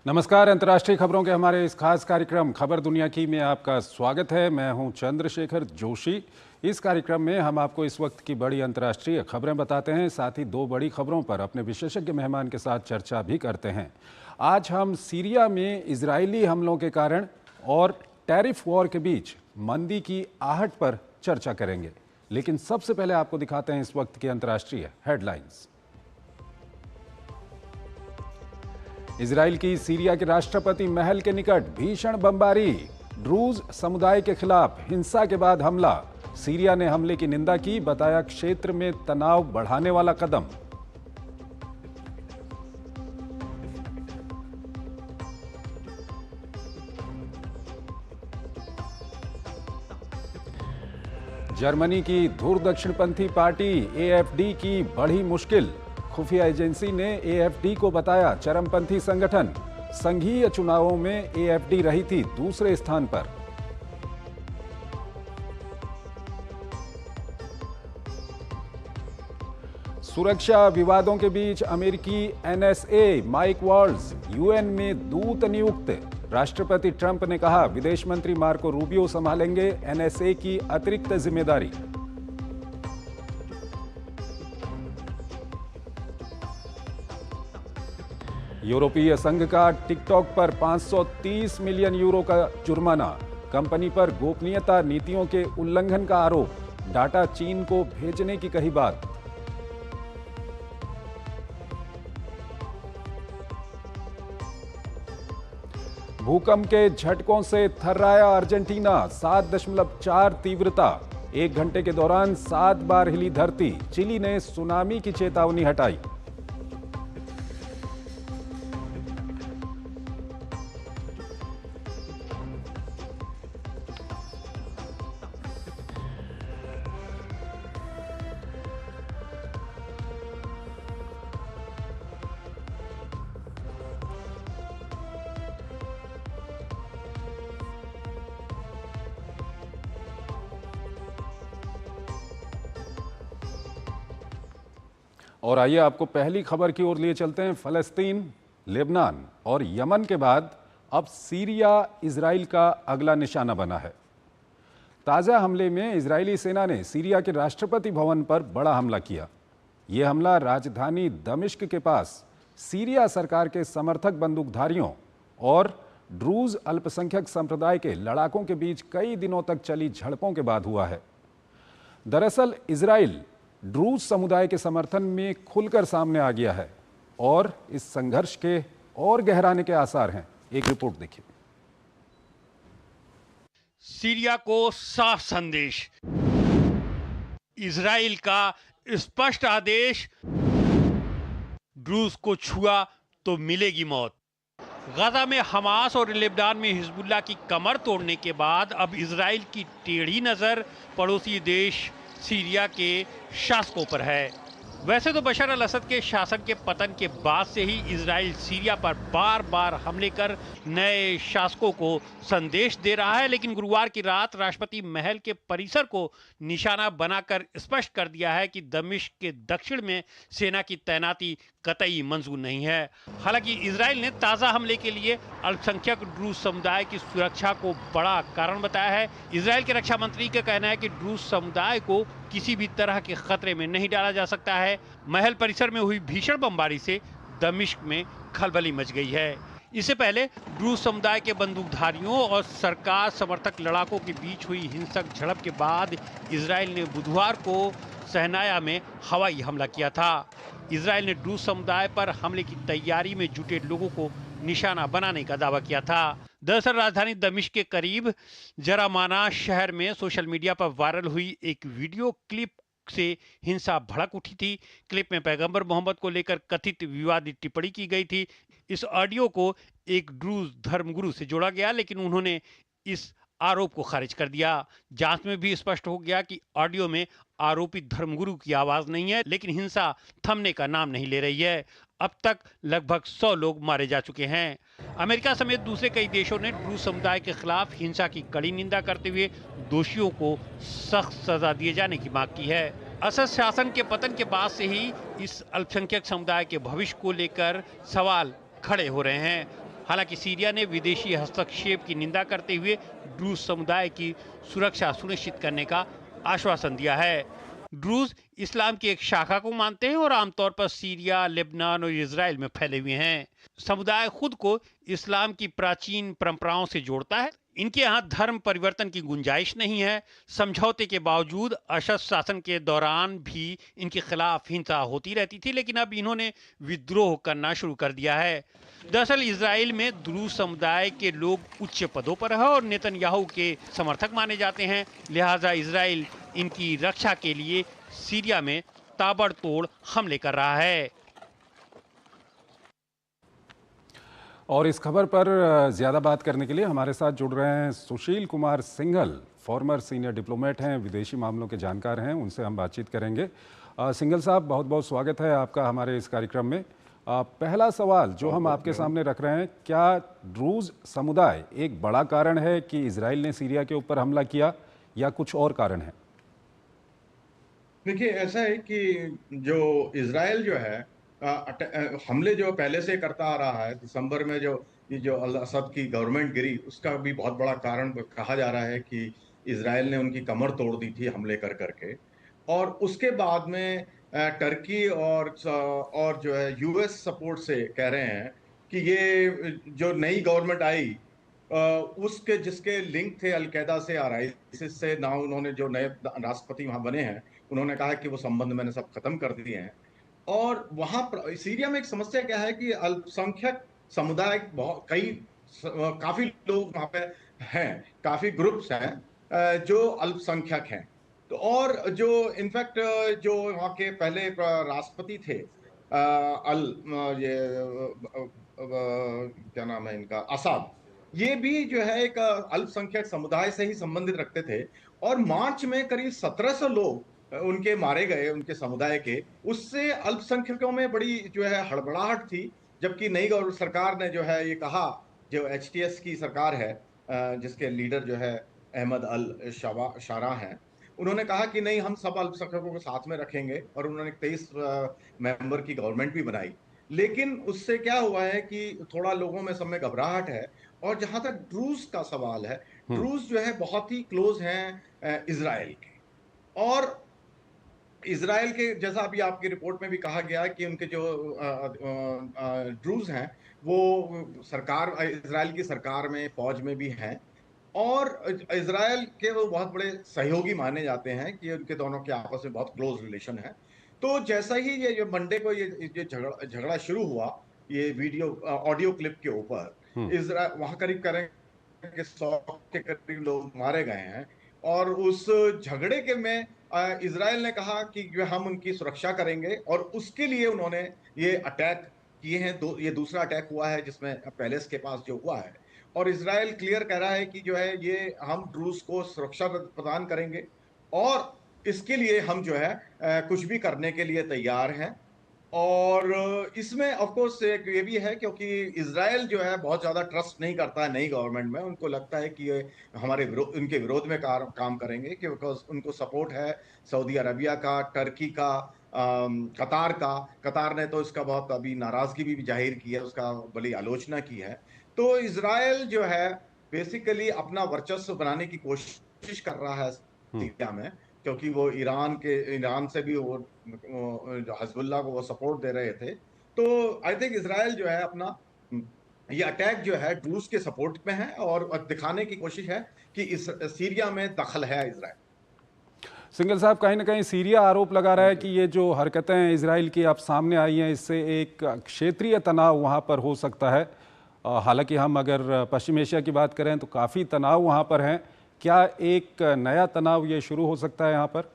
नमस्कार। अंतर्राष्ट्रीय खबरों के हमारे इस खास कार्यक्रम खबर दुनिया की में आपका स्वागत है। मैं हूं चंद्रशेखर जोशी। इस कार्यक्रम में हम आपको इस वक्त की बड़ी अंतर्राष्ट्रीय खबरें बताते हैं, साथ ही दो बड़ी खबरों पर अपने विशेषज्ञ मेहमान के साथ चर्चा भी करते हैं। आज हम सीरिया में इजरायली हमलों के कारण और टैरिफ वॉर के बीच मंदी की आहट पर चर्चा करेंगे, लेकिन सबसे पहले आपको दिखाते हैं इस वक्त की अंतर्राष्ट्रीय हेडलाइंस। इजराइल की सीरिया के राष्ट्रपति महल के निकट भीषण बमबारी, ड्रूज समुदाय के खिलाफ हिंसा के बाद हमला। सीरिया ने हमले की निंदा की, बताया क्षेत्र में तनाव बढ़ाने वाला कदम। जर्मनी की धुर दक्षिणपंथी पार्टी एएफडी की बढ़ी मुश्किल। खुफिया एजेंसी ने एएफडी को बताया चरमपंथी संगठन। संघीय चुनावों में एएफडी रही थी दूसरे स्थान पर। सुरक्षा विवादों के बीच अमेरिकी एनएसए माइक वॉल्ज यूएन में दूत नियुक्त। राष्ट्रपति ट्रंप ने कहा विदेश मंत्री मार्को रूबियो संभालेंगे एनएसए की अतिरिक्त जिम्मेदारी। यूरोपीय संघ का टिकटॉक पर 530 मिलियन यूरो का जुर्माना। कंपनी पर गोपनीयता नीतियों के उल्लंघन का आरोप। डाटा चीन को भेजने की कही बात। भूकंप के झटकों से थर्राया अर्जेंटीना, 7.4 तीव्रता। 1 घंटे के दौरान 7 बार हिली धरती। चिली ने सुनामी की चेतावनी हटाई। और आइए आपको पहली खबर की ओर लिए चलते हैं। फलस्तीन, लेबनान और यमन के बाद अब सीरिया इजराइल का अगला निशाना बना है। ताज़ा हमले में इजरायली सेना ने सीरिया के राष्ट्रपति भवन पर बड़ा हमला किया। यह हमला राजधानी दमिश्क के पास सीरिया सरकार के समर्थक बंदूकधारियों और ड्रूज अल्पसंख्यक संप्रदाय के लड़ाकों के बीच कई दिनों तक चली झड़पों के बाद हुआ है। दरअसल इजराइल ड्रूज समुदाय के समर्थन में खुलकर सामने आ गया है और इस संघर्ष के और गहराने के आसार हैं। एक रिपोर्ट देखिए। सीरिया को साफ संदेश, इजराइल का स्पष्ट आदेश, ड्रूज को छुआ तो मिलेगी मौत। गाजा में हमास और लेबनान में हिजबुल्लाह की कमर तोड़ने के बाद अब इजराइल की टेढ़ी नजर पड़ोसी देश सीरिया के शासकों पर है। वैसे तो बशर अल असद के शासन के पतन के बाद से ही इजराइल सीरिया पर बार बार हमले कर नए शासकों को संदेश दे रहा है, लेकिन गुरुवार की रात राष्ट्रपति महल के परिसर को निशाना बनाकर स्पष्ट कर दिया है कि दमिश्क के दक्षिण में सेना की तैनाती कतई मंजूर नहीं है। हालांकि इजराइल ने ताज़ा हमले के लिए अल्पसंख्यक ड्रूज समुदाय की सुरक्षा को बड़ा कारण बताया है। इजराइल के रक्षा मंत्री का कहना है कि ड्रूज समुदाय को किसी भी तरह के खतरे में नहीं डाला जा सकता है। महल परिसर में हुई भीषण बमबारी से दमिश्क में खलबली मच गई है। इससे पहले ड्रूज समुदाय के बंदूकधारियों और सरकार समर्थक लड़ाकों के बीच हुई हिंसक झड़प के बाद इजराइल ने बुधवार को सहनाया में हवाई हमला किया था। इजराइल ने ड्रूज समुदाय पर हमले की तैयारी में जुटे लोगों को निशाना बनाने का दावा किया था। दरअसल राजधानी दमिश्क के करीब जरामाना शहर में सोशल मीडिया पर वायरल हुई एक वीडियो क्लिप से हिंसा भड़क उठी थी। क्लिप में पैगंबर मोहम्मद को लेकर कथित विवादित टिप्पणी की गई थी। इस ऑडियो को एक ड्रूज धर्मगुरु से जोड़ा गया, लेकिन उन्होंने इस आरोप को खारिज कर दिया। जांच में भी स्पष्ट हो गया कि ऑडियो में आरोपित धर्मगुरु की आवाज नहीं है, लेकिन हिंसा थमने का नाम नहीं ले रही है। अब तक लगभग 100 लोग मारे जा चुके हैं। अमेरिका समेत दूसरे कई देशों ने ड्रूज समुदाय के खिलाफ हिंसा की कड़ी निंदा करते हुए दोषियों को सख्त सजा दिए जाने की मांग की है। असद शासन के पतन के बाद से ही इस अल्पसंख्यक समुदाय के भविष्य को लेकर सवाल खड़े हो रहे हैं। हालांकि सीरिया ने विदेशी हस्तक्षेप की निंदा करते हुए ड्रूज समुदाय की सुरक्षा सुनिश्चित करने का आश्वासन दिया है। ड्रूज इस्लाम की एक शाखा को मानते हैं और आमतौर पर सीरिया, लेबनान और इजराइल में फैले हुए हैं। समुदाय खुद को इस्लाम की प्राचीन परंपराओं से जोड़ता है। इनके यहाँ धर्म परिवर्तन की गुंजाइश नहीं है। समझौते के बावजूद असद शासन के दौरान भी इनके खिलाफ हिंसा होती रहती थी, लेकिन अब इन्होंने विद्रोह करना शुरू कर दिया है। दरअसल इजराइल में द्रूज समुदाय के लोग उच्च पदों पर है और नेतन्याहू के समर्थक माने जाते हैं। लिहाजा इजराइल इनकी रक्षा के लिए सीरिया में ताबड़तोड़ हमले कर रहा है। और इस खबर पर ज़्यादा बात करने के लिए हमारे साथ जुड़ रहे हैं Sushil Kumar Singhal, former senior diplomat हैं, विदेशी मामलों के जानकार हैं, उनसे हम बातचीत करेंगे। सिंघल साहब, बहुत बहुत स्वागत है आपका हमारे इस कार्यक्रम में। पहला सवाल जो हम आपके सामने रख रहे हैं, क्या ड्रूज समुदाय एक बड़ा कारण है कि इजराइल ने सीरिया के ऊपर हमला किया या कुछ और कारण है? देखिए, ऐसा है कि जो इज़राइल जो है हमले जो पहले से करता आ रहा है। दिसंबर में जो ये जो अल असद की गवर्नमेंट गिरी, उसका भी बहुत बड़ा कारण कहा जा रहा है कि इज़राइल ने उनकी कमर तोड़ दी थी हमले कर करके। और उसके बाद में टर्की और जो है यूएस सपोर्ट से कह रहे हैं कि ये जो नई गवर्नमेंट आई उसके जिसके लिंक थे अलकायदा से और आईसिस से, ना उन्होंने जो नए राष्ट्रपति वहां बने हैं, उन्होंने कहा कि वो संबंध मैंने सब खत्म कर दिए हैं। और वहां सीरिया में एक समस्या क्या है कि अल्पसंख्यक समुदाय बहुत काफी लोग वहां पे हैं, काफी ग्रुप्स हैं जो अल्पसंख्यक हैं। तो और जो इनफैक्ट जो वहां के पहले राष्ट्रपति थे क्या नाम है इनका, असाद, ये भी जो है एक अल्पसंख्यक समुदाय से ही संबंधित रखते थे। और मार्च में करीब 1700 लोग उनके मारे गए, उनके समुदाय के। उससे अल्पसंख्यकों में बड़ी जो है हड़बड़ाहट थी। जबकि नई सरकार ने जो है ये कहा, जो एचटीएस की सरकार है जिसके लीडर जो है अहमद अल शारा हैं, उन्होंने कहा कि नहीं, हम सब अल्पसंख्यकों को साथ में रखेंगे। और उन्होंने 23 मेंबर की गवर्नमेंट भी बनाई। लेकिन उससे क्या हुआ है कि थोड़ा लोगों में सब में घबराहट है। और जहां तक ड्रूज का सवाल है, ड्रूज जो है बहुत ही क्लोज हैं इजराइल के। और इजराइल के, जैसा अभी आपकी रिपोर्ट में भी कहा गया कि उनके जो ड्रूज हैं वो सरकार, इजराइल की सरकार में, फौज में भी हैं। और इजराइल के वो बहुत बड़े सहयोगी माने जाते हैं कि उनके दोनों के आपस में बहुत क्लोज रिलेशन है। तो जैसा ही ये जो मंडे को ये झगड़ा शुरू हुआ, ये वीडियो ऑडियो क्लिप के ऊपर, इजराइल वहां करीब करें 100 के करीब लोग मारे गए हैं। और उस झगड़े के में इजराइल ने कहा कि जो हम उनकी सुरक्षा करेंगे, और उसके लिए उन्होंने ये अटैक किए हैं। ये दूसरा अटैक हुआ है जिसमें पैलेस के पास जो हुआ है। और इजराइल क्लियर कह रहा है कि जो है ये हम ड्रूज को सुरक्षा प्रदान करेंगे, और इसके लिए हम जो है कुछ भी करने के लिए तैयार हैं। और इसमें ऑफ कोर्स एक ये भी है क्योंकि इजराइल जो है बहुत ज्यादा ट्रस्ट नहीं करता है नई गवर्नमेंट में। उनको लगता है कि ये उनके विरोध में काम करेंगे, कि बिकॉज उनको सपोर्ट है सऊदी अरबिया का, टर्की का, कतार का। कतार ने तो इसका बहुत अभी नाराजगी भी जाहिर की है, उसका बड़ी आलोचना की है। तो इजराइल जो है बेसिकली अपना वर्चस्व बनाने की कोशिश कर रहा है सीरिया में, क्योंकि वो ईरान से भी वो हिजबुल्लाह को वो सपोर्ट दे रहे थे। तो आई थिंक इजराइल जो है अपना ये अटैक जो है ड्रूज के सपोर्ट में है, और दिखाने की कोशिश है कि इस सीरिया में दखल है इजराइल। सिंघल साहब, कहीं ना कहीं सीरिया आरोप लगा रहा है कि ये जो हरकतें इजराइल की अब सामने आई हैं, इससे एक क्षेत्रीय तनाव वहाँ पर हो सकता है। हालांकि हम अगर पश्चिम एशिया की बात करें तो काफ़ी तनाव वहाँ पर हैं। क्या एक नया तनाव ये शुरू हो सकता है यहाँ पर?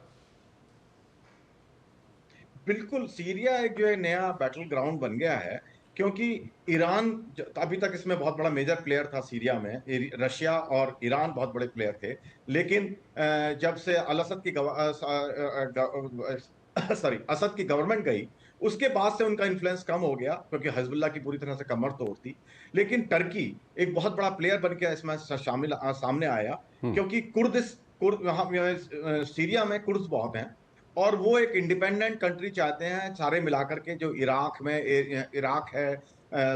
बिल्कुल, सीरिया एक जो है नया बैटल ग्राउंड बन गया है, क्योंकि ईरान अभी तक इसमें बहुत बड़ा मेजर प्लेयर था सीरिया में। रशिया और ईरान बहुत बड़े प्लेयर थे। लेकिन जब से असद की गवर्नमेंट गई, उसके बाद से उनका इन्फ्लुएंस कम हो गया, क्योंकि हिजबुल्लाह की पूरी तरह से कमर तोड़ दी। लेकिन टर्की एक बहुत बड़ा प्लेयर बन के इसमें सामने आया, क्योंकि सीरिया में कुर्द बहुत हैं। और वो एक इंडिपेंडेंट कंट्री चाहते हैं, सारे मिलाकर के, जो इराक है,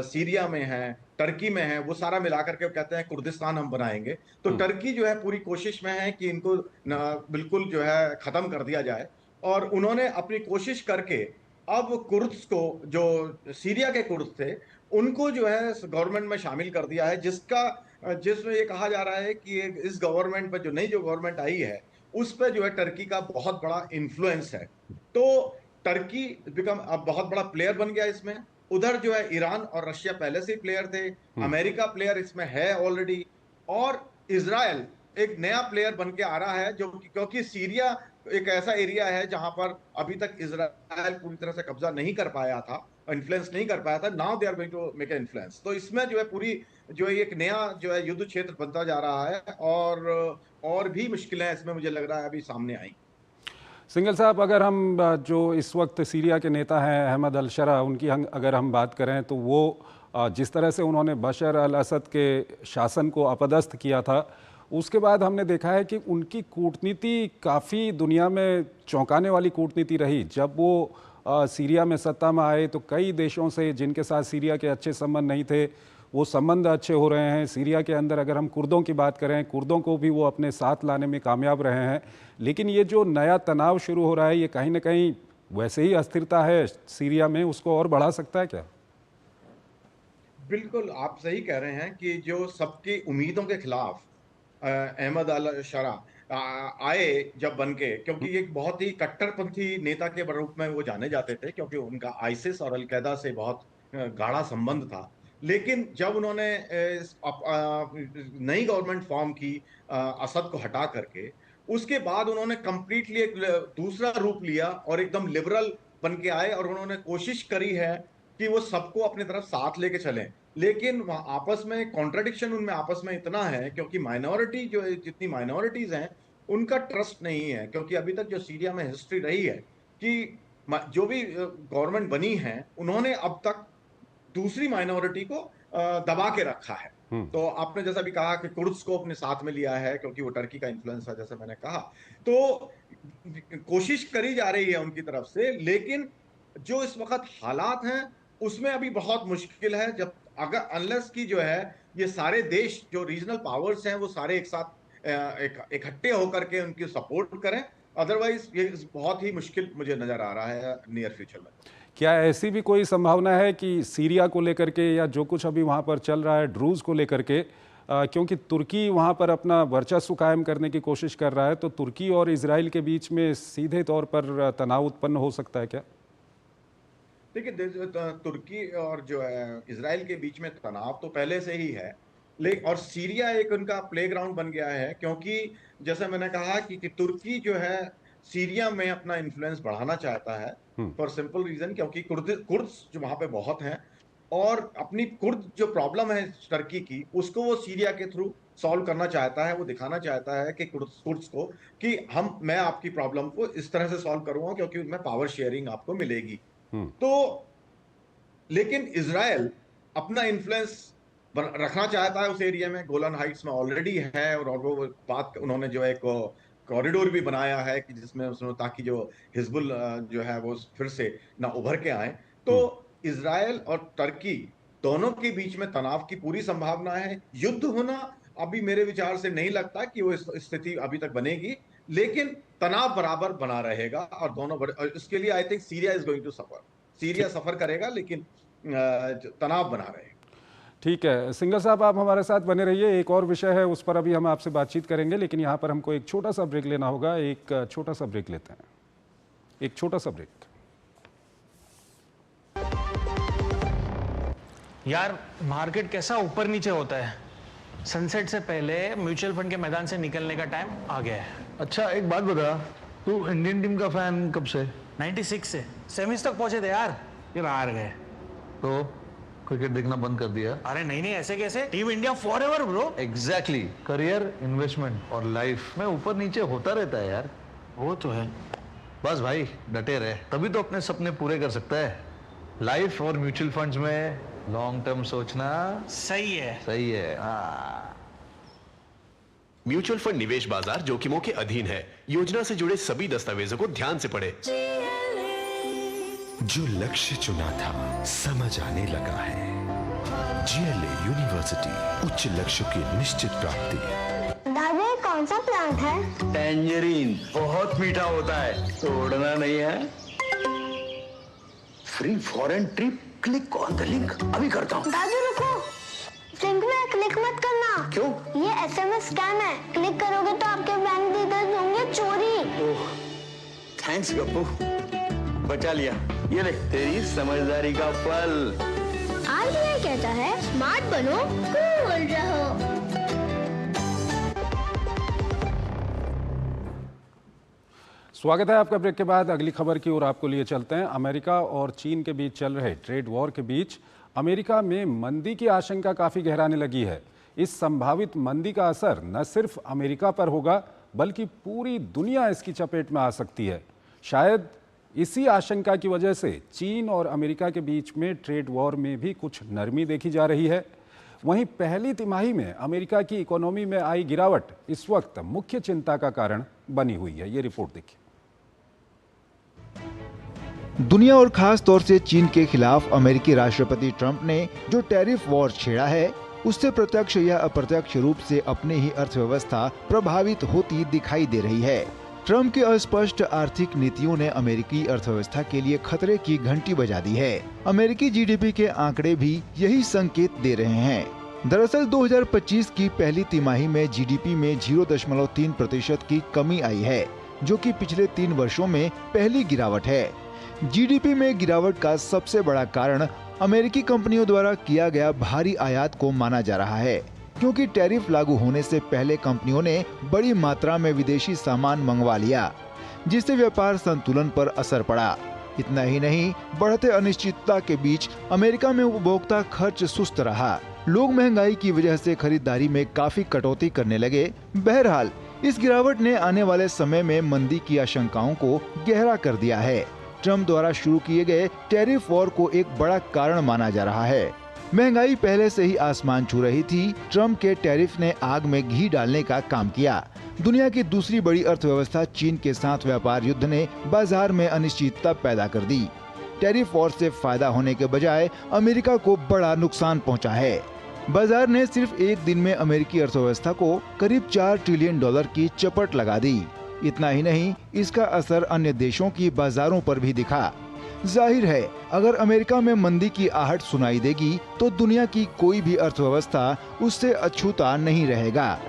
सीरिया में है, टर्की में है, वो सारा मिलाकर के कहते हैं कुर्दिस्तान हम बनाएंगे। तो टर्की जो है पूरी कोशिश में है कि इनको बिल्कुल जो है खत्म कर दिया जाए, और उन्होंने अपनी कोशिश करके अब कुर्द्स को, जो सीरिया के कुर्द थे, उनको जो है गवर्नमेंट में शामिल कर दिया है, जिसमें ये कहा जा रहा है कि इस गवर्नमेंट पर, जो नई जो गवर्नमेंट आई है, उस पर जो है टर्की का बहुत बड़ा इन्फ्लुएंस है। तो टर्की अब बहुत बड़ा प्लेयर बन गया इसमें। उधर जो है ईरान और रशिया पहले से ही प्लेयर थे, अमेरिका प्लेयर इसमें है ऑलरेडी, और इजराइल एक नया प्लेयर बन के आ रहा है, जो क्योंकि सीरिया एक ऐसा एरिया है जहां पर अभी तक इजराइल पूरी तरह से कब्जा नहीं कर पाया था, इन्फ्लुएंस नहीं कर पाया था। Now they are going to make an influence. तो इसमें जो है पूरी जो है एक नया जो है युद्ध क्षेत्र बनता जा रहा है, और भी मुश्किलें इसमें मुझे लग रहा है अभी सामने आई। सिंघल साहब, अगर हम जो इस वक्त सीरिया के नेता हैं अहमद अल शरा, उनकी अगर हम बात करें तो वो जिस तरह से उन्होंने बशर अल असद के शासन को अपदस्थ किया था, उसके बाद हमने देखा है कि उनकी कूटनीति काफ़ी दुनिया में चौंकाने वाली कूटनीति रही। जब वो सीरिया में सत्ता में आए तो कई देशों से जिनके साथ सीरिया के अच्छे संबंध नहीं थे, वो संबंध अच्छे हो रहे हैं। सीरिया के अंदर अगर हम कुर्दों की बात करें, कुर्दों को भी वो अपने साथ लाने में कामयाब रहे हैं। लेकिन ये जो नया तनाव शुरू हो रहा है, ये कहीं ना कहीं वैसे ही अस्थिरता है सीरिया में, उसको और बढ़ा सकता है क्या? बिल्कुल आप सही कह रहे हैं कि जो सबकी उम्मीदों के खिलाफ अहमद अल शरा आए जब बन के, क्योंकि एक बहुत ही कट्टरपंथी नेता के रूप में वो जाने जाते थे, क्योंकि उनका आईसिस और अलकायदा से बहुत गाढ़ा संबंध था। लेकिन जब उन्होंने नई गवर्नमेंट फॉर्म की असद को हटा करके, उसके बाद उन्होंने कंप्लीटली एक दूसरा रूप लिया और एकदम लिबरल बन के आए, और उन्होंने कोशिश करी है कि वो सबको अपनी तरफ साथ लेके चलें। लेकिन आपस में कॉन्ट्रडिक्शन उनमें आपस में इतना है, क्योंकि माइनॉरिटी जो जितनी माइनॉरिटीज हैं उनका ट्रस्ट नहीं है। क्योंकि अभी तक जो सीरिया में हिस्ट्री रही है कि जो भी गवर्नमेंट बनी है, उन्होंने अब तक दूसरी माइनॉरिटी को दबा के रखा है। तो आपने जैसा भी कहा कि कुर्द्स को अपने साथ में लिया है, क्योंकि वो टर्की का इन्फ्लुएंस है, जैसा मैंने कहा। तो कोशिश करी जा रही है उनकी तरफ से, लेकिन जो इस वक्त हालात हैं उसमें अभी बहुत मुश्किल है, जब अगर अनलेस की जो है ये सारे देश जो रीजनल पावर्स हैं वो सारे एक साथ इकट्ठे होकर के उनकी सपोर्ट करें। अदरवाइज ये बहुत ही मुश्किल मुझे नजर आ रहा है नियर फ्यूचर में। क्या ऐसी भी कोई संभावना है कि सीरिया को लेकर के, या जो कुछ अभी वहाँ पर चल रहा है ड्रूज को लेकर के, क्योंकि तुर्की वहाँ पर अपना वर्चस्व कायम करने की कोशिश कर रहा है, तो तुर्की और इजराइल के बीच में सीधे तौर पर तनाव उत्पन्न हो सकता है क्या? देखिए, तुर्की और जो है इजराइल के बीच में तनाव तो पहले से ही है, लेकिन और सीरिया एक उनका प्लेग्राउंड बन गया है, क्योंकि जैसे मैंने कहा कि तुर्की जो है सीरिया में अपना इन्फ्लुएंस बढ़ाना चाहता है, फॉर सिंपल रीजन, क्योंकि कुर्द्स जो वहां पे बहुत हैं, और अपनी कुर्द जो प्रॉब्लम है टर्की की, उसको वो सीरिया के थ्रू सॉल्व करना चाहता है। वो दिखाना चाहता है कि कुर्द्स को कि मैं आपकी प्रॉब्लम को इस तरह से सॉल्व करूंगा, क्योंकि उनमें पावर शेयरिंग आपको मिलेगी। तो लेकिन इजराइल अपना इन्फ्लुएंस रखना चाहता है उस एरिया में, गोलन हाइट्स में ऑलरेडी है, और वो बात उन्होंने जो एक कॉरिडोर भी बनाया है कि जिसमें उसमें, ताकि जो हिजबुल जो है वो फिर से ना उभर के आए। तो इजराइल और टर्की दोनों के बीच में तनाव की पूरी संभावना है। युद्ध होना अभी मेरे विचार से नहीं लगता कि वो स्थिति अभी तक बनेगी, लेकिन तनाव बराबर बना रहेगा, और दोनों इसके लिए I think Syria is going to suffer. Syria suffer करेगा, लेकिन तनाव बना रहेगा। ठीक है सिंघल साहब, आप हमारे साथ बने रहिए। एक और विषय है, उस पर अभी हम आपसे बातचीत करेंगे, लेकिन यहाँ पर हमको एक छोटा सा ब्रेक लेना होगा। एक छोटा सा ब्रेक लेते हैं, एक छोटा सा ब्रेक। यार मार्केट कैसा ऊपर नीचे होता है। सनसेट से पहले म्यूचुअल फंड के मैदान से निकलने का टाइम आ गया है। अच्छा एक बात बता, तू इंडियन टीम का फैन कब से? 96 से। सेमीज तक पहुंचे थे यार, फिर हार गए। तो क्रिकेट देखना बंद कर दिया? अरे नहीं नहीं, ऐसे कैसे, team India forever bro. Exactly, career, investment और लाइफ में ऊपर नीचे होता रहता है यार। वो तो है। बस भाई डटे रहे, तभी तो अपने सपने पूरे कर सकता है। लाइफ और म्यूचुअल फंड्स में लॉन्ग टर्म सोचना सही है। सही है। हाँ। म्यूचुअल फंड निवेश बाजार जोखिमों के अधीन है। योजना से जुड़े सभी दस्तावेजों को ध्यान से पढ़ें। जो लक्ष्य चुना था समझ आने लगा है। GLA यूनिवर्सिटी, उच्च लक्ष्य की निश्चित प्राप्ति। दादा ये कौन सा प्लांट है? टैंजरीन, बहुत मीठा होता है, तोड़ना नहीं है। Free foreign trip, click on the link, अभी करता हूँ। दादू रुको, लिंक में क्लिक मत करना। क्यों? ये SMS स्कैम है, क्लिक करोगे तो आपके बैंक डिटेल्स होंगे चोरी। ओह, थैंक्स गप्पू, बचा लिया। ये ले तेरी समझदारी का फल। RBI कहता है स्मार्ट बनो, कूल रहो। स्वागत है आपका। ब्रेक के बाद अगली खबर की ओर आपको लिए चलते हैं। अमेरिका और चीन के बीच चल रहे ट्रेड वॉर के बीच अमेरिका में मंदी की आशंका काफ़ी गहराने लगी है। इस संभावित मंदी का असर न सिर्फ अमेरिका पर होगा बल्कि पूरी दुनिया इसकी चपेट में आ सकती है। शायद इसी आशंका की वजह से चीन और अमेरिका के बीच में ट्रेड वॉर में भी कुछ नरमी देखी जा रही है। वहीं पहली तिमाही में अमेरिका की इकोनॉमी में आई गिरावट इस वक्त मुख्य चिंता का कारण बनी हुई है। ये रिपोर्ट देखिए। दुनिया और खास तौर से चीन के खिलाफ अमेरिकी राष्ट्रपति ट्रंप ने जो टैरिफ वॉर छेड़ा है, उससे प्रत्यक्ष या अप्रत्यक्ष रूप से अपनी ही अर्थव्यवस्था प्रभावित होती दिखाई दे रही है। ट्रंप की अस्पष्ट आर्थिक नीतियों ने अमेरिकी अर्थव्यवस्था के लिए खतरे की घंटी बजा दी है। अमेरिकी GDP के आंकड़े भी यही संकेत दे रहे हैं। दरअसल 2025 की पहली तिमाही में GDP में 0.3% की कमी आई है, जो कि पिछले 3 वर्षों में पहली गिरावट है। GDP में गिरावट का सबसे बड़ा कारण अमेरिकी कंपनियों द्वारा किया गया भारी आयात को माना जा रहा है, क्योंकि टैरिफ लागू होने से पहले कंपनियों ने बड़ी मात्रा में विदेशी सामान मंगवा लिया, जिससे व्यापार संतुलन पर असर पड़ा। इतना ही नहीं, बढ़ते अनिश्चितता के बीच अमेरिका में उपभोक्ता खर्च सुस्त रहा। लोग महंगाई की वजह से खरीदारी में काफी कटौती करने लगे। बहरहाल, इस गिरावट ने आने वाले समय में मंदी की आशंकाओं को गहरा कर दिया है। ट्रंप द्वारा शुरू किए गए टैरिफ वॉर को एक बड़ा कारण माना जा रहा है। महंगाई पहले से ही आसमान छू रही थी। ट्रंप के टैरिफ ने आग में घी डालने का काम किया। दुनिया की दूसरी बड़ी अर्थव्यवस्था चीन के साथ व्यापार युद्ध ने बाजार में अनिश्चितता पैदा कर दी। टैरिफ वॉर से फायदा होने के बजाय अमेरिका को बड़ा नुकसान पहुंचा है। बाजार ने सिर्फ एक दिन में अमेरिकी अर्थव्यवस्था को करीब $4 ट्रिलियन की चपट लगा दी। इतना ही नहीं, इसका असर अन्य देशों की बाजारों पर भी दिखा। जाहिर है, अगर अमेरिका में मंदी की आहट सुनाई देगी तो दुनिया की कोई भी अर्थव्यवस्था उससे अछूता नहीं रहेगा।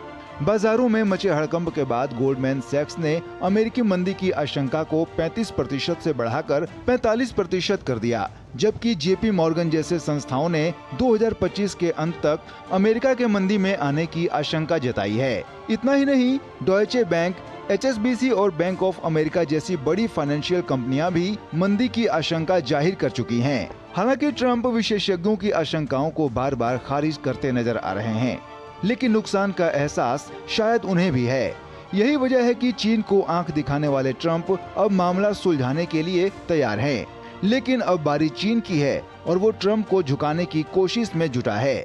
बाजारों में मचे हड़कंप के बाद गोल्डमैन सैक्स ने अमेरिकी मंदी की आशंका को 35% से बढ़ाकर 45% कर दिया, जबकि JP मॉर्गन जैसे संस्थाओं ने 2025 के अंत तक अमेरिका के मंदी में आने की आशंका जताई है। इतना ही नहीं, डॉयचे बैंक, HSBC और बैंक ऑफ अमेरिका जैसी बड़ी फाइनेंशियल कंपनियां भी मंदी की आशंका जाहिर कर चुकी हैं। हालांकि ट्रंप विशेषज्ञों की आशंकाओं को बार बार खारिज करते नजर आ रहे हैं, लेकिन नुकसान का एहसास शायद उन्हें भी है। यही वजह है कि चीन को आंख दिखाने वाले ट्रंप अब मामला सुलझाने के लिए तैयार हैं। लेकिन अब बारी चीन की है और वो ट्रंप को झुकाने की कोशिश में जुटा है।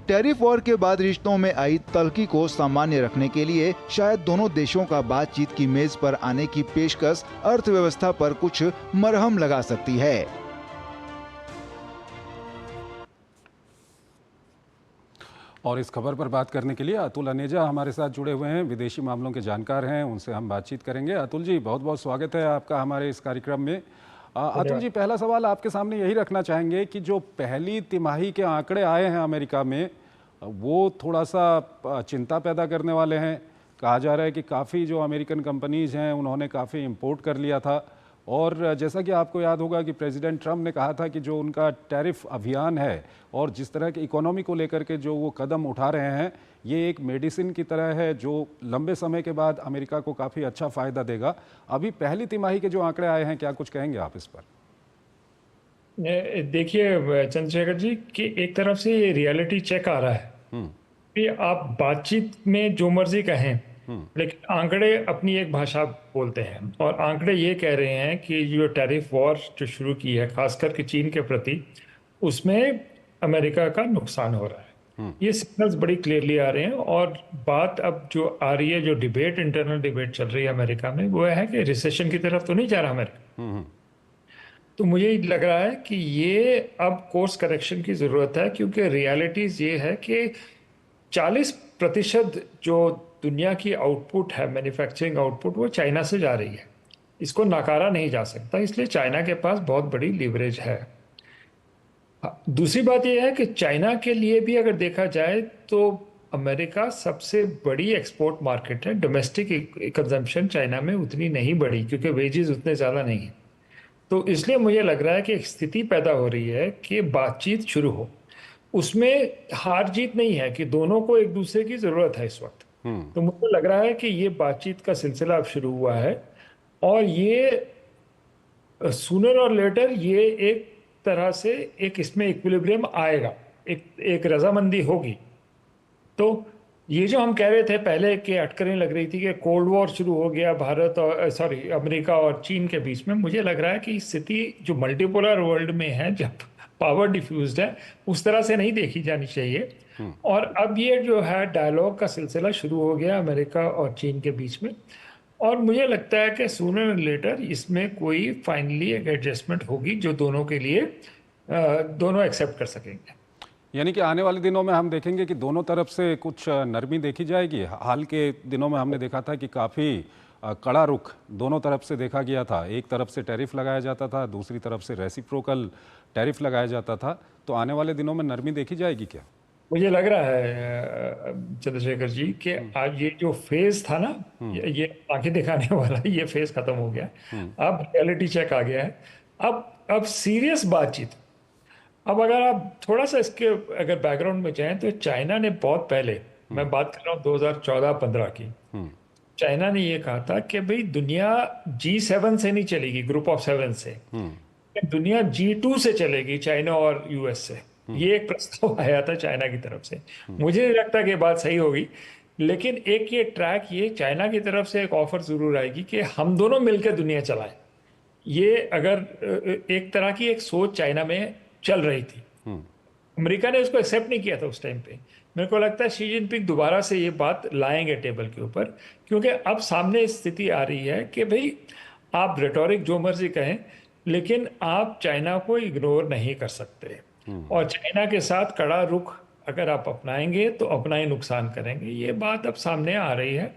टैरिफ वॉर के बाद रिश्तों में आई तल्खी को सामान्य रखने के लिए शायद दोनों देशों का बातचीत की मेज पर आने की पेशकश अर्थव्यवस्था पर कुछ मरहम लगा सकती है। और इस खबर पर बात करने के लिए अतुल अनेजा हमारे साथ जुड़े हुए हैं, विदेशी मामलों के जानकार हैं। उनसे हम बातचीत करेंगे। अतुल जी, बहुत बहुत स्वागत है आपका हमारे इस कार्यक्रम में। अतुल जी, पहला सवाल आपके सामने यही रखना चाहेंगे कि जो पहली तिमाही के आंकड़े आए हैं अमेरिका में, वो थोड़ा सा चिंता पैदा करने वाले हैं। कहा जा रहा है कि काफ़ी जो अमेरिकन कंपनीज हैं उन्होंने काफ़ी इंपोर्ट कर लिया था, और जैसा कि आपको याद होगा कि प्रेसिडेंट ट्रंप ने कहा था कि जो उनका टैरिफ अभियान है और जिस तरह की इकोनॉमी को लेकर के जो वो कदम उठा रहे हैं, ये एक मेडिसिन की तरह है जो लंबे समय के बाद अमेरिका को काफ़ी अच्छा फ़ायदा देगा। अभी पहली तिमाही के जो आंकड़े आए हैं, क्या कुछ कहेंगे आप इस पर? देखिए चंद्रशेखर जी, कि एक तरफ से ये रियलिटी चेक आ रहा है कि आप बातचीत में जो मर्जी कहें, लेकिन आंकड़े अपनी एक भाषा बोलते हैं। और आंकड़े ये कह रहे हैं कि जो टैरिफ वॉर जो शुरू की है खासकर कि चीन के प्रति, उसमें अमेरिका का नुकसान हो रहा है। ये सिग्नल्स बड़ी क्लियरली आ रहे हैं। और बात अब जो आ रही है, जो डिबेट, इंटरनल डिबेट चल रही है अमेरिका में, वो है कि रिसेशन की तरफ तो नहीं जा रहा अमेरिका। तो मुझे लग रहा है कि ये अब कोर्स करेक्शन की ज़रूरत है, क्योंकि रियलिटीज़ ये है कि 40% जो दुनिया की आउटपुट है, मैन्युफैक्चरिंग आउटपुट, वो चाइना से जा रही है। इसको नकारा नहीं जा सकता, इसलिए चाइना के पास बहुत बड़ी लीवरेज है। दूसरी बात यह है कि चाइना के लिए भी अगर देखा जाए तो अमेरिका सबसे बड़ी एक्सपोर्ट मार्केट है। डोमेस्टिक कंजम्पशन चाइना में उतनी नहीं बढ़ी, क्योंकि वेजेस उतने ज़्यादा नहीं हैं। तो इसलिए मुझे लग रहा है कि एक स्थिति पैदा हो रही है कि बातचीत शुरू हो। उसमें हार जीत नहीं है, कि दोनों को एक दूसरे की ज़रूरत है इस वक्त। तो मुझे लग रहा है कि ये बातचीत का सिलसिला अब शुरू हुआ है, और ये सूनर और लेटर ये एक तरह से एक इसमें इक्विलिब्रियम आएगा, एक रजामंदी होगी। तो ये जो हम कह रहे थे पहले कि अटकलें लग रही थी कि कोल्ड वॉर शुरू हो गया भारत और अमेरिका और चीन के बीच में, मुझे लग रहा है कि स्थिति जो मल्टीपोलर वर्ल्ड में है, जब पावर डिफ्यूज्ड है, उस तरह से नहीं देखी जानी चाहिए। और अब ये जो है डायलॉग का सिलसिला शुरू हो गया अमेरिका और चीन के बीच में, और मुझे लगता है कि सूनर एंड लेटर इसमें कोई फाइनली एक एडजस्टमेंट होगी जो दोनों के लिए दोनों एक्सेप्ट कर सकेंगे। यानी कि आने वाले दिनों में हम देखेंगे कि दोनों तरफ से कुछ नरमी देखी जाएगी। हाल के दिनों में हमने देखा था कि काफ़ी कड़ा रुख दोनों तरफ से देखा गया था। एक तरफ से टैरिफ लगाया जाता था, दूसरी तरफ से रेसिप्रोकल टैरिफ लगाया जाता था। तो आने वाले दिनों में नरमी देखी जाएगी क्या? मुझे लग रहा है चंद्रशेखर जी कि आज ये जो फेज था ना, ये आंखें दिखाने वाला ये फेज खत्म हो गया। अब रियलिटी चेक आ गया है। अब सीरियस बातचीत। अब अगर आप थोड़ा सा इसके अगर बैकग्राउंड में जाएं तो चाइना ने बहुत पहले, मैं बात कर रहा हूँ 2014-15 की, चाइना ने ये कहा था कि भाई दुनिया G7 से नहीं चलेगी, ग्रुप ऑफ 7 से, दुनिया G2 से चलेगी, चाइना और यूएस से। ये एक प्रस्ताव आया था चाइना की तरफ से। मुझे नहीं लगता कि बात सही होगी, लेकिन एक ये ट्रैक, ये चाइना की तरफ से एक ऑफर जरूर आएगी कि हम दोनों मिलकर दुनिया चलाएं। ये अगर एक तरह की एक सोच चाइना में चल रही थी, अमेरिका ने उसको एक्सेप्ट नहीं किया था उस टाइम पे। मेरे को लगता है शी जिनपिंग दोबारा से ये बात लाएंगे टेबल के ऊपर, क्योंकि अब सामने स्थिति आ रही है कि भाई आप रेटोरिक जो मर्जी कहें, लेकिन आप चाइना को इग्नोर नहीं कर सकते, और चाइना के साथ कड़ा रुख अगर आप अपनाएंगे तो अपना ही नुकसान करेंगे। ये बात अब सामने आ रही है,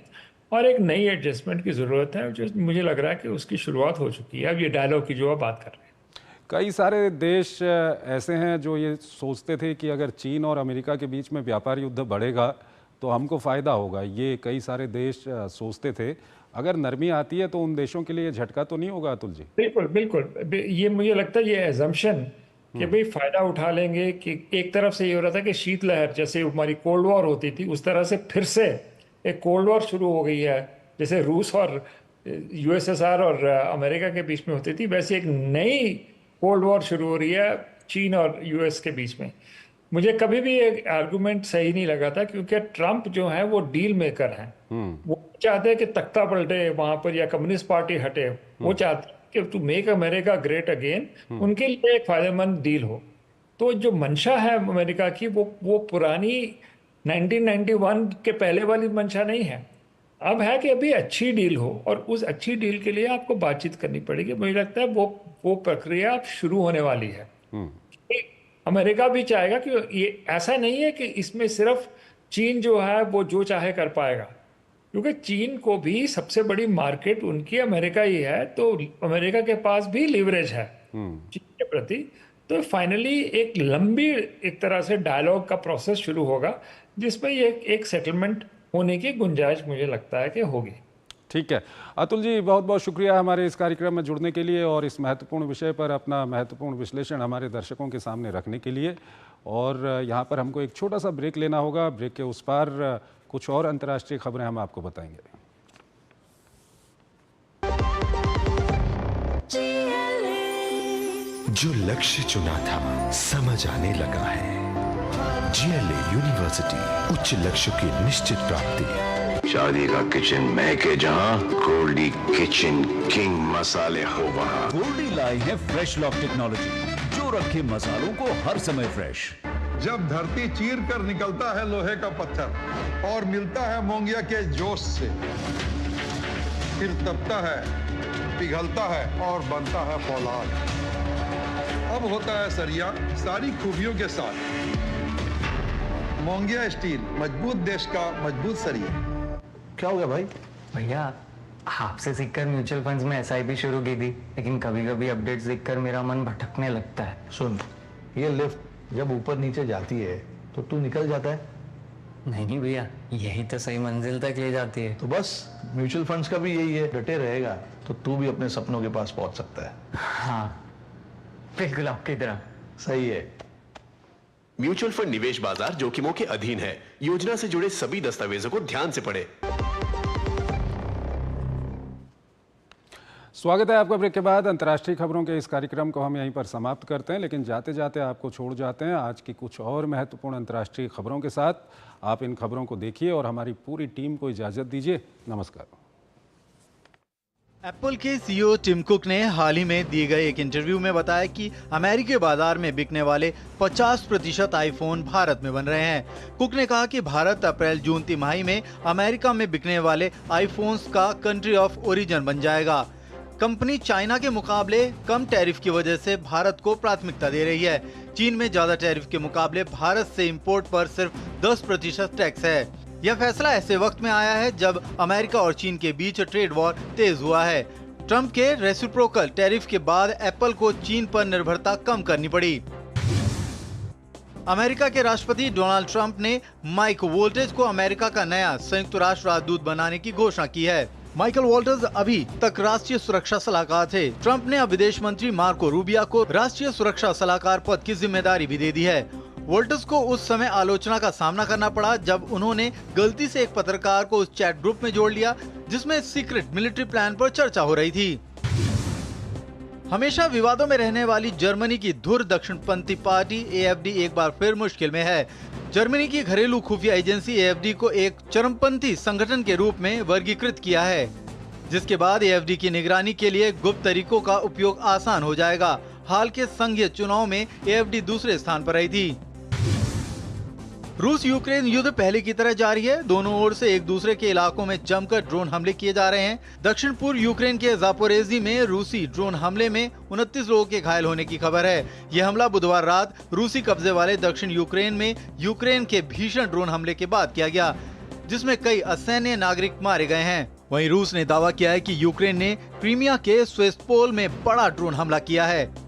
और एक नई एडजस्टमेंट की ज़रूरत है, जो मुझे लग रहा है कि उसकी शुरुआत हो चुकी है। अब ये डायलॉग की जो आप बात कर रहे हैं, कई सारे देश ऐसे हैं जो ये सोचते थे कि अगर चीन और अमेरिका के बीच में व्यापार युद्ध बढ़ेगा तो हमको फ़ायदा होगा। ये कई सारे देश सोचते थे। अगर नरमी आती है तो उन देशों के लिए झटका तो नहीं होगा अतुल जी? बिल्कुल बिल्कुल। ये मुझे लगता है ये एजम्पशन कि भाई फ़ायदा उठा लेंगे, कि एक तरफ से ये हो रहा था कि शीतलहर जैसे हमारी कोल्ड वॉर होती थी, उस तरह से फिर से एक कोल्ड वॉर शुरू हो गई है, जैसे रूस और यूएसएसआर और अमेरिका के बीच में होती थी, वैसे एक नई कोल्ड वॉर शुरू हो रही है चीन और यूएस के बीच में। मुझे कभी भी एक आर्गुमेंट सही नहीं लगा था, क्योंकि ट्रंप जो है वो डील मेकर हैं। वो चाहते हैं कि तख्ता पलटे वहां पर या कम्युनिस्ट पार्टी हटे। वो चाहते हैं कि to make America great again, उनके लिए एक फायदेमंद डील हो। तो जो मंशा है अमेरिका की, वो पुरानी 1991 के पहले वाली मंशा नहीं है। अब है कि अभी अच्छी डील हो, और उस अच्छी डील के लिए आपको बातचीत करनी पड़ेगी। मुझे लगता है वो प्रक्रिया अब शुरू होने वाली है। अमेरिका भी चाहेगा कि ये ऐसा नहीं है कि इसमें सिर्फ चीन जो है वो जो चाहे कर पाएगा, क्योंकि चीन को भी सबसे बड़ी मार्केट उनकी अमेरिका ही है, तो अमेरिका के पास भी लीवरेज है चीन के प्रति। तो फाइनली एक लंबी एक तरह से डायलॉग का प्रोसेस शुरू होगा, जिसमें ये एक सेटलमेंट होने की गुंजाइश मुझे लगता है कि होगी। ठीक है अतुल जी, बहुत बहुत शुक्रिया हमारे इस कार्यक्रम में जुड़ने के लिए और इस महत्वपूर्ण विषय पर अपना महत्वपूर्ण विश्लेषण हमारे दर्शकों के सामने रखने के लिए। और यहाँ पर हमको एक छोटा सा ब्रेक लेना होगा। ब्रेक के उस पार कुछ और अंतर्राष्ट्रीय खबरें हम आपको बताएंगे। जो लक्ष्य चुना था समझ आने लगा है। GLA यूनिवर्सिटी, उच्च लक्ष्य की निश्चित प्राप्ति। शादी का किचन महके जहां, गोल्डी किचन किंग मसाले हो वहां। गोल्डी लाई है फ्रेश लॉक टेक्नोलॉजी, जो रखे मसालों को हर समय फ्रेश। जब धरती चीर कर निकलता है लोहे का पत्थर और मिलता है मोंगिया के जोश से, फिर तपता है, पिघलता है और बनता है फौलाद। अब होता है सरिया सारी खूबियों के साथ। मोंगिया स्टील, मजबूत देश का मजबूत सरिया। क्या हो गया भाई? भैया आपसे सीखकर म्यूचुअल फंड्स में एसआईपी शुरू की थी, लेकिन कभी कभी अपडेट्स देखकर मेरा मन भटकने लगता है। सुन, ये लिफ्ट जब ऊपर नीचे जाती है तो तू निकल जाता है। नहीं भैया, यही तो सही मंजिल तक ले जाती है। तो बस म्यूचुअल फंड्स का भी यही है, डटे रहेगा तो तू भी अपने सपनों के पास पहुंच सकता है। हाँ बिल्कुल आपकी तरह। सही है। म्यूचुअल फंड निवेश बाजार जोखिमों के अधीन है। योजना से जुड़े सभी दस्तावेजों को ध्यान से पढ़ें। स्वागत है आपका ब्रेक के बाद। अंतर्राष्ट्रीय खबरों के इस कार्यक्रम को हम यहीं पर समाप्त करते हैं, लेकिन जाते जाते आपको छोड़ जाते हैं आज की कुछ और महत्वपूर्ण अंतर्राष्ट्रीय खबरों के साथ। आप इन खबरों को देखिए और हमारी पूरी टीम को इजाज़त दीजिए। नमस्कार। एप्पल के सीईओ टिम कुक ने हाल ही में दिए गए एक इंटरव्यू में बताया कि अमेरिकी बाजार में बिकने वाले 50% आईफोन भारत में बन रहे हैं। कुक ने कहा कि भारत अप्रैल-जून तिमाही में अमेरिका में बिकने वाले आईफोन्स का कंट्री ऑफ ओरिजिन बन जाएगा। कंपनी चाइना के मुकाबले कम टैरिफ की वजह से भारत को प्राथमिकता दे रही है। चीन में ज्यादा टैरिफ के मुकाबले भारत से इंपोर्ट पर सिर्फ 10% टैक्स है। यह फैसला ऐसे वक्त में आया है जब अमेरिका और चीन के बीच ट्रेड वॉर तेज हुआ है। ट्रंप के रेसिप्रोकल टैरिफ के बाद एप्पल को चीन पर निर्भरता कम करनी पड़ी। अमेरिका के राष्ट्रपति डोनाल्ड ट्रंप ने माइक वोल्टेज को अमेरिका का नया संयुक्त राष्ट्र राजदूत बनाने की घोषणा की है। माइकल वोल्टर्स अभी तक राष्ट्रीय सुरक्षा सलाहकार थे। ट्रंप ने अब विदेश मंत्री मार्को रूबिया को राष्ट्रीय सुरक्षा सलाहकार पद की जिम्मेदारी भी दे दी है। वोल्टर्स को उस समय आलोचना का सामना करना पड़ा जब उन्होंने गलती से एक पत्रकार को उस चैट ग्रुप में जोड़ लिया जिसमें सीक्रेट मिलिट्री प्लान पर चर्चा हो रही थी। हमेशा विवादों में रहने वाली जर्मनी की धुर दक्षिणपंथी पार्टी एएफडी एक बार फिर मुश्किल में है। जर्मनी की घरेलू खुफिया एजेंसी एएफडी को एक चरमपंथी संगठन के रूप में वर्गीकृत किया है, जिसके बाद एएफडी की निगरानी के लिए गुप्त तरीकों का उपयोग आसान हो जाएगा। हाल के संघीय चुनाव में एएफडी दूसरे स्थान पर रही थी। रूस यूक्रेन युद्ध पहले की तरह जारी है। दोनों ओर से एक दूसरे के इलाकों में जमकर ड्रोन हमले किए जा रहे हैं। दक्षिण पूर्व यूक्रेन के जापोरेजी में रूसी ड्रोन हमले में 29 लोगों के घायल होने की खबर है। यह हमला बुधवार रात रूसी कब्जे वाले दक्षिण यूक्रेन में यूक्रेन के भीषण ड्रोन हमले के बाद किया गया, जिसमें कई असैन्य नागरिक मारे गए हैं। वहीं रूस ने दावा किया है कि यूक्रेन ने क्रीमिया के सेवास्तोपोल में बड़ा ड्रोन हमला किया है।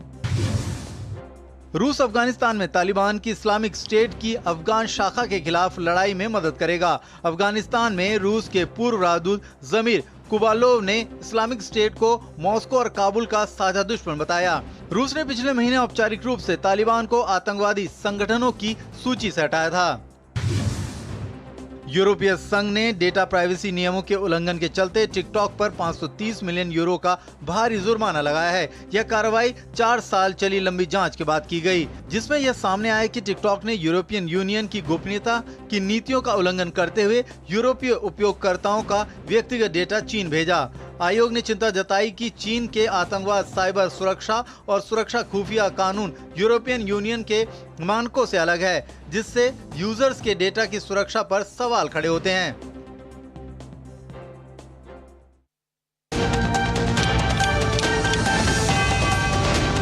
रूस अफगानिस्तान में तालिबान की इस्लामिक स्टेट की अफगान शाखा के खिलाफ लड़ाई में मदद करेगा। अफगानिस्तान में रूस के पूर्व राजदूत जमीर कुबालोव ने इस्लामिक स्टेट को मॉस्को और काबुल का साझा दुश्मन बताया। रूस ने पिछले महीने औपचारिक रूप से तालिबान को आतंकवादी संगठनों की सूची से हटाया था। यूरोपीय संघ ने डेटा प्राइवेसी नियमों के उल्लंघन के चलते टिकटॉक पर 530 मिलियन यूरो का भारी जुर्माना लगाया है। यह कार्रवाई 4 साल चली लंबी जांच के बाद की गई, जिसमें यह सामने आया कि टिकटॉक ने यूरोपियन यूनियन की गोपनीयता की नीतियों का उल्लंघन करते हुए यूरोपीय उपयोगकर्ताओं का व्यक्तिगत डेटा चीन भेजा। आयोग ने चिंता जताई कि चीन के आतंकवाद, साइबर सुरक्षा और सुरक्षा खुफिया कानून यूरोपियन यूनियन के मानकों से अलग है, जिससे यूजर्स के डेटा की सुरक्षा पर सवाल खड़े होते हैं।